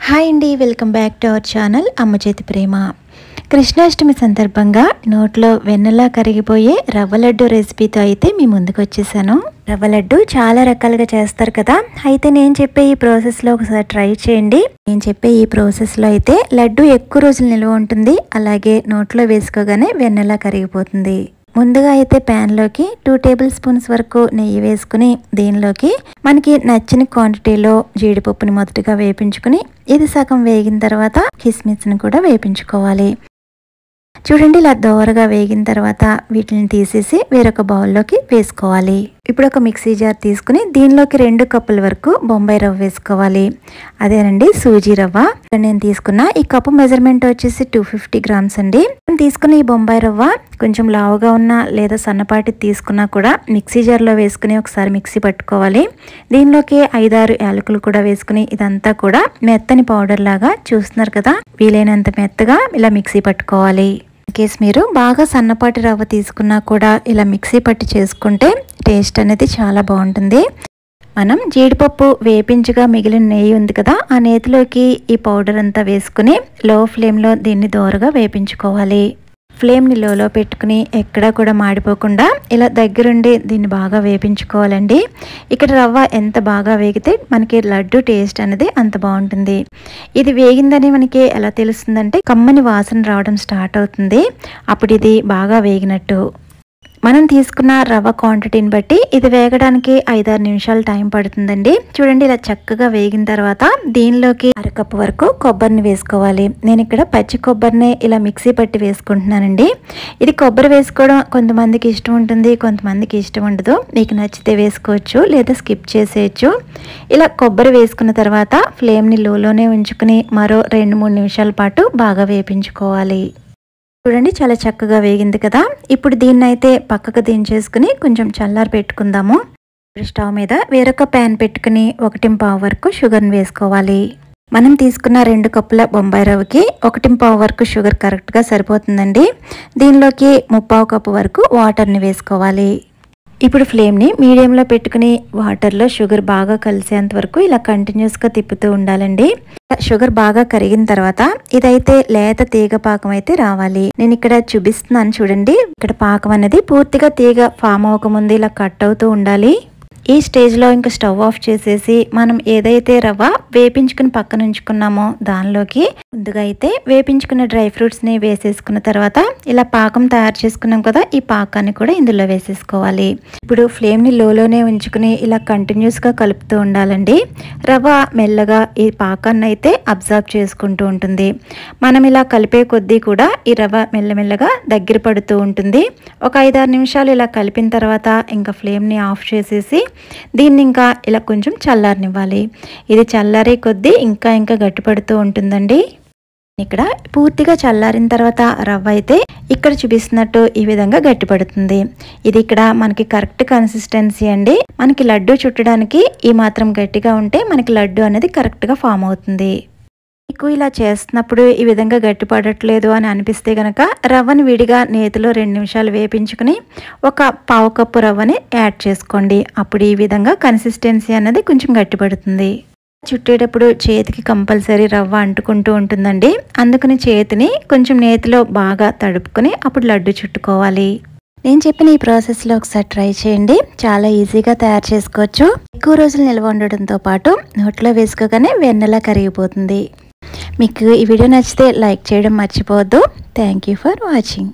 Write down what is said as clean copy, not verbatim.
Hi అండి, welcome back to our channel అమ్మ చేతి ప్రేమ. కృష్ణాష్టమి సందర్భంగా నోట్లో వెన్నలా కరిగిపోయే రవ్వ లడ్డు రెసిపీతో అయితే మీ ముందుకు వచ్చేసాను. రవ్వ లడ్డు చాలా రకాలుగా చేస్తారు కదా, అయితే నేను చెప్పే ఈ ప్రాసెస్లో ఒకసారి ట్రై చేయండి. నేను చెప్పే ఈ ప్రాసెస్లో అయితే లడ్డు ఎక్కువ రోజులు నిల్వ ఉంటుంది, అలాగే నోట్లో వేసుకోగానే వెన్నలా కరిగిపోతుంది. ముందుగా అయితే ప్యాన్లోకి 2 టేబుల్ స్పూన్స్ వరకు నెయ్యి వేసుకుని దీనిలోకి మనకి నచ్చిన క్వాంటిటీలో జీడిపప్పుని మొదటగా వేపించుకుని ఇది సగం వేగిన తర్వాత కిస్మిస్ని కూడా వేపించుకోవాలి. చూడండి, ఇలా దోరగా వేగిన తర్వాత వీటిని తీసేసి వేరొక బౌల్లోకి వేసుకోవాలి. ఇప్పుడు ఒక మిక్సీ జార్ తీసుకుని దీనిలోకి 2 కప్పుల వరకు బొంబాయి రవ్వ వేసుకోవాలి. అదేనండి సూజీ రవ్వ. నేను తీసుకున్న ఈ కప్పు మెజర్మెంట్ వచ్చేసి 250 గ్రామ్స్ అండి. నేను తీసుకున్న ఈ బొంబాయి రవ్వ కొంచెం లావుగా ఉన్న లేదా సన్నపాటి తీసుకున్నా కూడా మిక్సీ జార్లో వేసుకుని ఒకసారి మిక్సీ పట్టుకోవాలి. దీనిలోకి 5-6 యాలకులు కూడా వేసుకుని ఇదంతా కూడా మెత్తని పౌడర్ లాగా చూస్తున్నారు కదా, వీలైనంత మెత్తగా ఇలా మిక్సీ పట్టుకోవాలి. కేస్ మీరు బాగా సన్నపాటి రవ్వ తీసుకున్నా కూడా ఇలా మిక్సీ పట్టి చేసుకుంటే టేస్ట్ అనేది చాలా బాగుంటుంది. మనం జీడిపప్పు వేపించగా మిగిలిన నెయ్యి ఉంది కదా, ఆ నేతిలోకి ఈ పౌడర్ అంతా వేసుకుని లో ఫ్లేమ్లో దీన్ని దోరగా వేపించుకోవాలి. ఫ్లేమ్ని లోలో పెట్టుకుని ఎక్కడా కూడా మాడిపోకుండా ఇలా దగ్గరుండి దీన్ని బాగా వేపించుకోవాలండి. ఇక్కడ రవ్వ ఎంత బాగా వేగితే మనకి లడ్డు టేస్ట్ అనేది అంత బాగుంటుంది. ఇది వేగిందని మనకి ఎలా తెలుస్తుందంటే కమ్మని వాసన రావడం స్టార్ట్ అవుతుంది, అప్పుడు ఇది బాగా వేగినట్టు. మనం తీసుకున్న రవ్వ క్వాంటిటీని బట్టి ఇది వేగడానికి 5-6 నిమిషాలు టైం పడుతుందండి. చూడండి, ఇలా చక్కగా వేగిన తర్వాత దీనిలోకి 1/2 కప్పు వరకు కొబ్బరిని వేసుకోవాలి. నేను ఇక్కడ పచ్చి కొబ్బరిని ఇలా మిక్సీ పట్టి వేసుకుంటున్నానండి. ఇది కొబ్బరి వేసుకోవడం కొంతమందికి ఇష్టం ఉంటుంది, కొంతమందికి ఇష్టం ఉండదు. మీకు నచ్చితే వేసుకోవచ్చు లేదా స్కిప్ చేసేయచ్చు. ఇలా కొబ్బరి వేసుకున్న తర్వాత ఫ్లేమ్ని లోలోనే ఉంచుకుని మరో 2-3 నిమిషాల పాటు బాగా వేపించుకోవాలి. చూడండి, చాలా చక్కగా వేగింది కదా. ఇప్పుడు దీన్ని అయితే పక్కకు దించేసుకుని కొంచెం చల్లారి పెట్టుకుందాము. స్టవ్ మీద వేరొక ప్యాన్ పెట్టుకుని 1.5 వరకు షుగర్ని వేసుకోవాలి. మనం తీసుకున్న 2 కప్పుల బొంబాయి రవ్వకి 1.5 వరకు షుగర్ కరెక్ట్గా సరిపోతుందండి. దీనిలోకి 3/4 కప్పు వరకు వాటర్ని వేసుకోవాలి. ఇప్పుడు ఫ్లేమ్ని మీడియంలో పెట్టుకుని వాటర్లో షుగర్ బాగా కలిసేంత వరకు ఇలా కంటిన్యూస్గా తిప్పుతూ ఉండాలండి. షుగర్ బాగా కరిగిన తర్వాత ఇదైతే లేత తీగ పాకం అయితే రావాలి. నేను ఇక్కడ చూపిస్తున్నాను చూడండి, ఇక్కడ పాకం అనేది పూర్తిగా తీగ ఫామ్ అవ్వకముందు ఇలా కట్ అవుతూ ఉండాలి. ఈ స్టేజ్లో ఇంకా స్టవ్ ఆఫ్ చేసేసి మనం ఏదైతే రవ్వ వేపించుకుని పక్కన ఉంచుకున్నామో దానిలోకి ముందుగా అయితే వేపించుకున్న డ్రై ఫ్రూట్స్ని వేసేసుకున్న తర్వాత ఇలా పాకం తయారు చేసుకున్నాం కదా, ఈ పాకాన్ని కూడా ఇందులో వేసేసుకోవాలి. ఇప్పుడు ఫ్లేమ్ని లోలోనే ఉంచుకుని ఇలా కంటిన్యూస్గా కలుపుతూ ఉండాలండి. రవ్వ మెల్లగా ఈ పాకాన్ని అయితే అబ్జర్వ్ చేసుకుంటూ ఉంటుంది. మనం ఇలా కలిపే కొద్దీ కూడా ఈ రవ్వ మెల్లమెల్లగా దగ్గర పడుతూ ఉంటుంది. ఒక 5-6 నిమిషాలు ఇలా కలిపిన తర్వాత ఇంకా ఫ్లేమ్ని ఆఫ్ చేసేసి దీన్ని ఇంకా ఇలా కొంచెం చల్లారనివ్వాలి. ఇది చల్లారే కొద్దీ ఇంకా ఇంకా గట్టిపడుతూ ఉంటుందండి. ఇక్కడ పూర్తిగా చల్లారిన తర్వాత రవ్వ అయితే ఇక్కడ చూపిస్తున్నట్టు ఈ విధంగా గట్టిపడుతుంది. ఇది ఇక్కడ మనకి కరెక్ట్ కన్సిస్టెన్సీ అండి. మనకి లడ్డు చుట్టడానికి ఈ మాత్రం గట్టిగా ఉంటే మనకి లడ్డు అనేది కరెక్ట్గా ఫామ్ అవుతుంది. మీకు ఇలా చేస్తున్నప్పుడు ఈ విధంగా గట్టిపడట్లేదు అని అనిపిస్తే కనుక రవ్వని విడిగా నేతిలో 2 నిమిషాలు వేపించుకుని 1/4 కప్పు రవ్వని యాడ్ చేసుకోండి. అప్పుడు ఈ విధంగా కన్సిస్టెన్సీ అనేది కొంచెం గట్టిపడుతుంది. చుట్టేటప్పుడు చేతికి కంపల్సరీ రవ్వ అంటుకుంటూ ఉంటుందండి, అందుకని చేతిని కొంచెం నేతిలో బాగా తడుపుకొని అప్పుడు లడ్డు చుట్టుకోవాలి. నేను చెప్పిన ఈ ప్రాసెస్లో ఒకసారి ట్రై చేయండి, చాలా ఈజీగా తయారు చేసుకోవచ్చు. ఎక్కువ రోజులు నిల్వ ఉండడంతో పాటు నోట్లో వేసుకోగానే వెన్నలా కరిగిపోతుంది. మీకు ఈ వీడియో నచ్చితే లైక్ చేయడం మర్చిపోవద్దు. Thank you for watching.